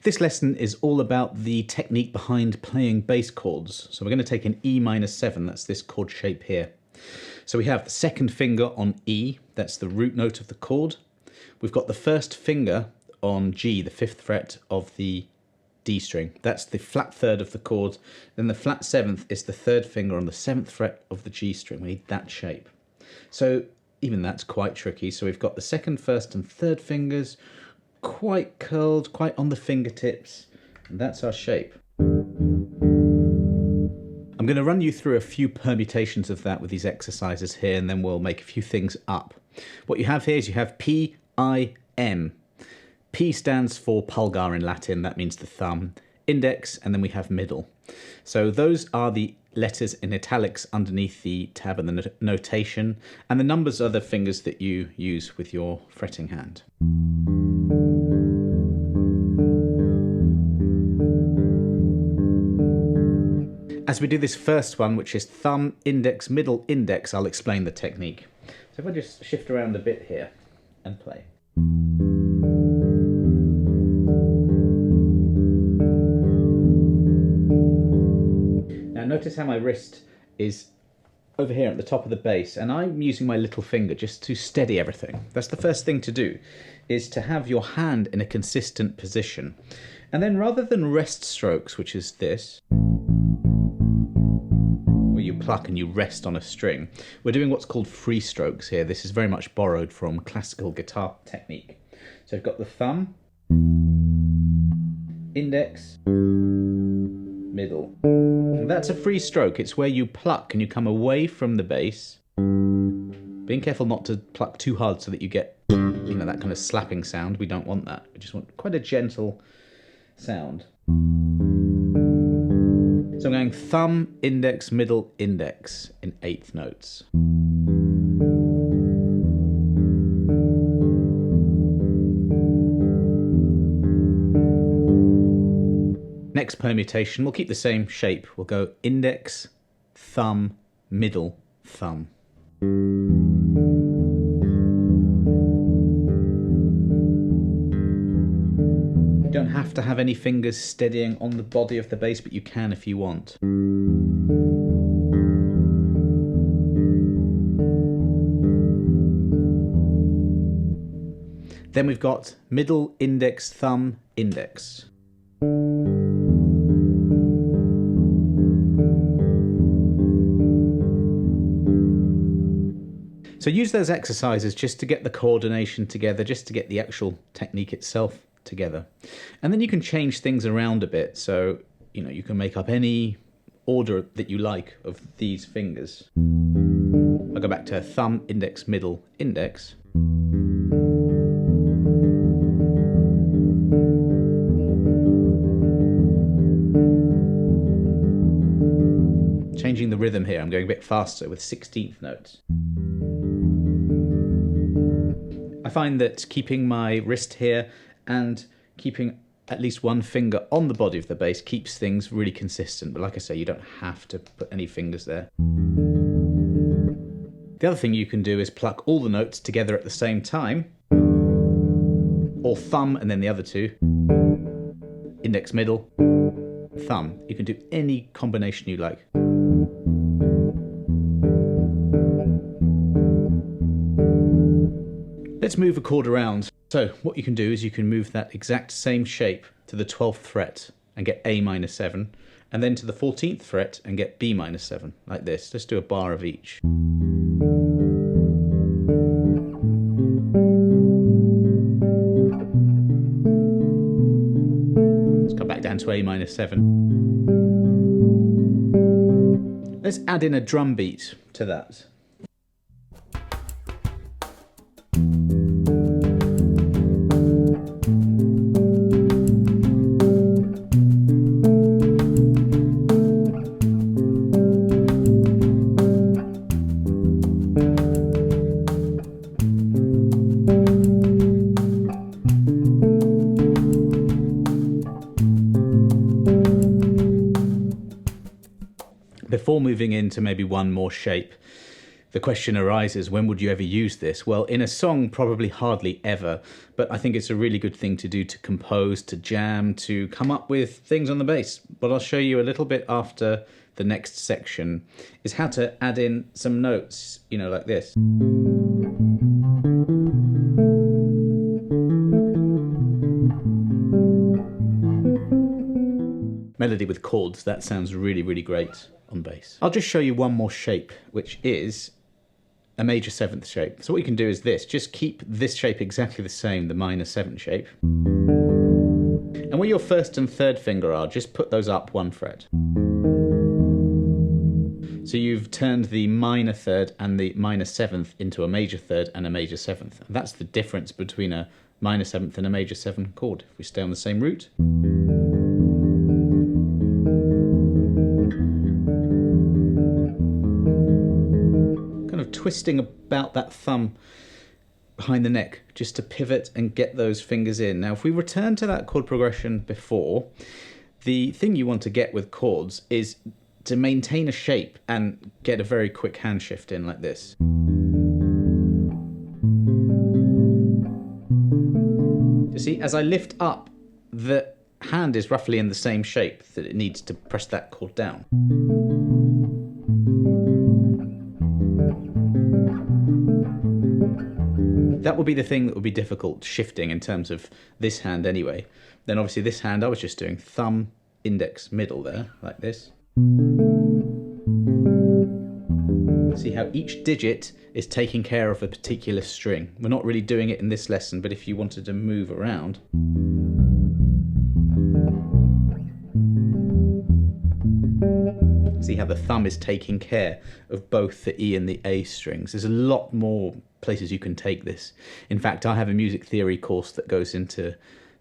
This lesson is all about the technique behind playing bass chords. So we're going to take an E minor 7, that's this chord shape here. So we have the second finger on E, that's the root note of the chord. We've got the first finger on G, the 5th fret of the D string. That's the flat third of the chord. Then the flat 7th is the third finger on the 7th fret of the G string. We need that shape. So even that's quite tricky. So we've got the second, first and third fingers quite curled, quite on the fingertips, and that's our shape. I'm going to run you through a few permutations of that with these exercises here, and then we'll make a few things up. What you have here is you have P, I, M. P stands for pulgar in Latin, that means the thumb, index, and then we have middle. So those are the letters in italics underneath the tab and the notation, and the numbers are the fingers that you use with your fretting hand. As we do this first one, which is thumb, index, middle, index, I'll explain the technique. So if I just shift around a bit here and play. Now notice how my wrist is over here at the top of the bass, and I'm using my little finger just to steady everything. That's the first thing to do, is to have your hand in a consistent position. And then rather than rest strokes, which is this, you pluck and you rest on a string, we're doing what's called free strokes here. This is very much borrowed from classical guitar technique. So I've got the thumb, index, middle. And that's a free stroke. It's where you pluck and you come away from the bass, being careful not to pluck too hard so that you get, you know, that kind of slapping sound. We don't want that. We just want quite a gentle sound. So I'm going thumb, index, middle, index in 8th notes. Next permutation, we'll keep the same shape. We'll go index, thumb, middle, thumb. You don't have to have any fingers steadying on the body of the bass, but you can if you want. Then we've got middle, index, thumb, index. So use those exercises just to get the coordination together, just to get the actual technique itself together. And then you can change things around a bit. So, you know, you can make up any order that you like of these fingers. I'll go back to thumb, index, middle, index. Changing the rhythm here, I'm going a bit faster with 16th notes. I find that keeping my wrist here and keeping at least one finger on the body of the bass keeps things really consistent. But like I say, you don't have to put any fingers there. The other thing you can do is pluck all the notes together at the same time, or thumb and then the other two, index, middle, thumb. You can do any combination you like. Let's move a chord around. So what you can do is you can move that exact same shape to the 12th fret and get A minor 7, and then to the 14th fret and get B minor 7, like this. Let's do a bar of each. Let's come back down to A minor 7. Let's add in a drum beat to that. Before moving into maybe one more shape, The question arises, when would you ever use this? Well, in a song, probably hardly ever, but I think it's a really good thing to do to compose, to jam, to come up with things on the bass. What I'll show you a little bit after the next section is how to add in some notes, you know, like this. Melody with chords, that sounds really, really great on bass. I'll just show you one more shape, which is a major seventh shape. So what you can do is this, just keep this shape exactly the same, the minor seventh shape. And where your first and third finger are, just put those up one fret. So you've turned the minor third and the minor seventh into a major third and a major seventh. And that's the difference between a minor seventh and a major seventh chord. If we stay on the same root. Kind of twisting about that thumb behind the neck just to pivot and get those fingers in. Now if we return to that chord progression before, the thing you want to get with chords is to maintain a shape and get a very quick hand shift in like this. You see, as I lift up, the hand is roughly in the same shape that it needs to press that chord down. That will be the thing that will be difficult shifting in terms of this hand anyway. Then obviously this hand I was just doing thumb, index, middle there, like this. See how each digit is taking care of a particular string. We're not really doing it in this lesson, but if you wanted to move around. See how the thumb is taking care of both the E and the A strings. There's a lot more places you can take this. In fact, I have a music theory course that goes into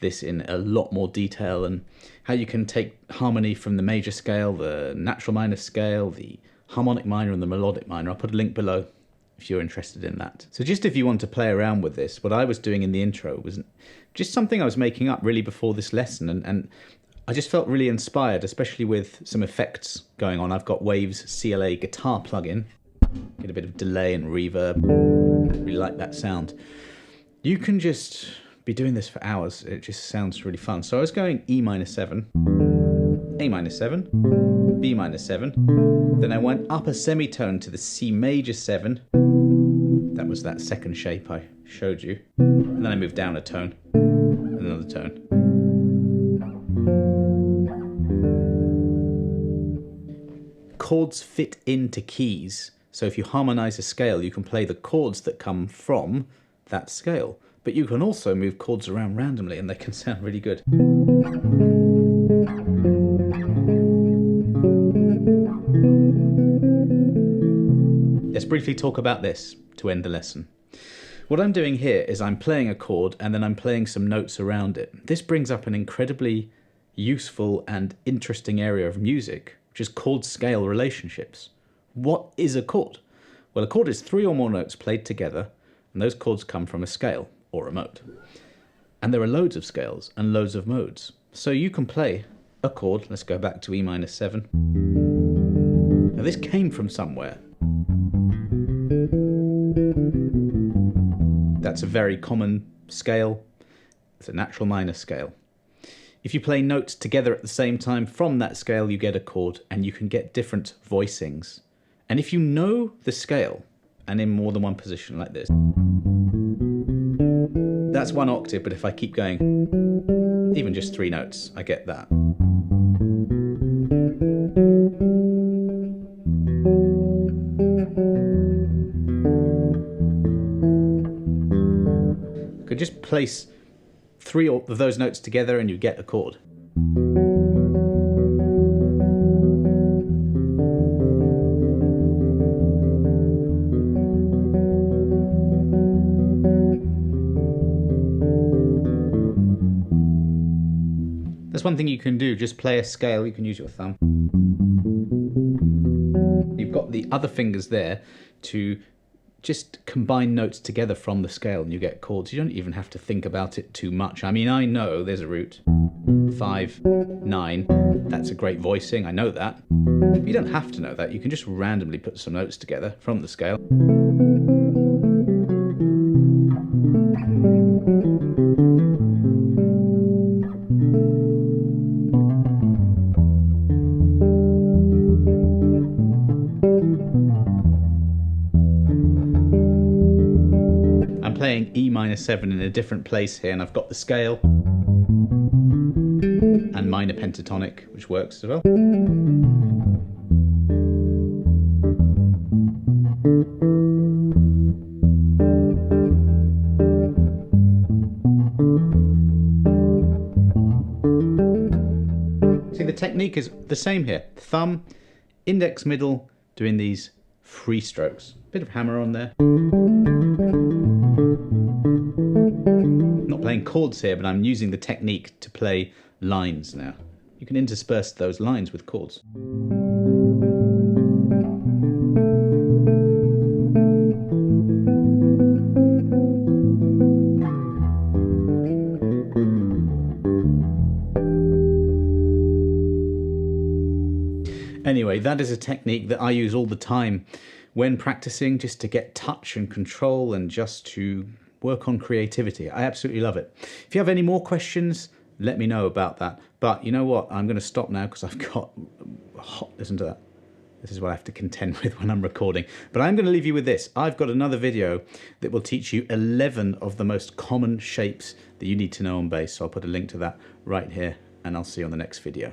this in a lot more detail, and how you can take harmony from the major scale, the natural minor scale, the harmonic minor and the melodic minor. I'll put a link below if you're interested in that. So just if you want to play around with this, what I was doing in the intro was just something I was making up really before this lesson, and I just felt really inspired, especially with some effects going on. I've got Waves CLA guitar plugin, get a bit of delay and reverb, really like that sound. You can just be doing this for hours, it just sounds really fun. So I was going E minor 7, A minor 7, B minor 7, then I went up a semitone to the C major 7, that was that second shape I showed you, and then I moved down a tone, another tone. Chords fit into keys, so if you harmonize a scale you can play the chords that come from that scale. But you can also move chords around randomly and they can sound really good. Let's briefly talk about this to end the lesson. What I'm doing here is I'm playing a chord and then I'm playing some notes around it. This brings up an incredibly useful and interesting area of music, which is chord-scale relationships. What is a chord? Well, a chord is 3 or more notes played together, and those chords come from a scale or a mode. And there are loads of scales and loads of modes. So you can play a chord, let's go back to E minor 7. Now this came from somewhere. That's a very common scale. It's a natural minor scale. If you play notes together at the same time from that scale, you get a chord, and you can get different voicings. And if you know the scale, and in more than one position like this, that's 1 octave, but if I keep going, even just 3 notes, I get that. I could just place 3 of those notes together and you get a chord. That's one thing you can do, just play a scale, you can use your thumb. You've got the other fingers there to just combine notes together from the scale and you get chords. You don't even have to think about it too much. I mean, I know there's a root, 5, 9. That's a great voicing, I know that. But you don't have to know that, you can just randomly put some notes together from the scale. I'm playing E minor 7 in a different place here, and I've got the scale and minor pentatonic, which works as well. See, the technique is the same here. Thumb, index, middle, doing these free strokes. Bit of hammer on there. Not playing chords here, but I'm using the technique to play lines now. You can intersperse those lines with chords. Anyway, that is a technique that I use all the time when practicing, just to get touch and control and just to work on creativity. I absolutely love it. If you have any more questions, let me know about that. But you know what? I'm going to stop now because I've got... listen to that. This is what I have to contend with when I'm recording. But I'm going to leave you with this. I've got another video that will teach you 11 of the most common shapes that you need to know on bass. So I'll put a link to that right here, and I'll see you on the next video.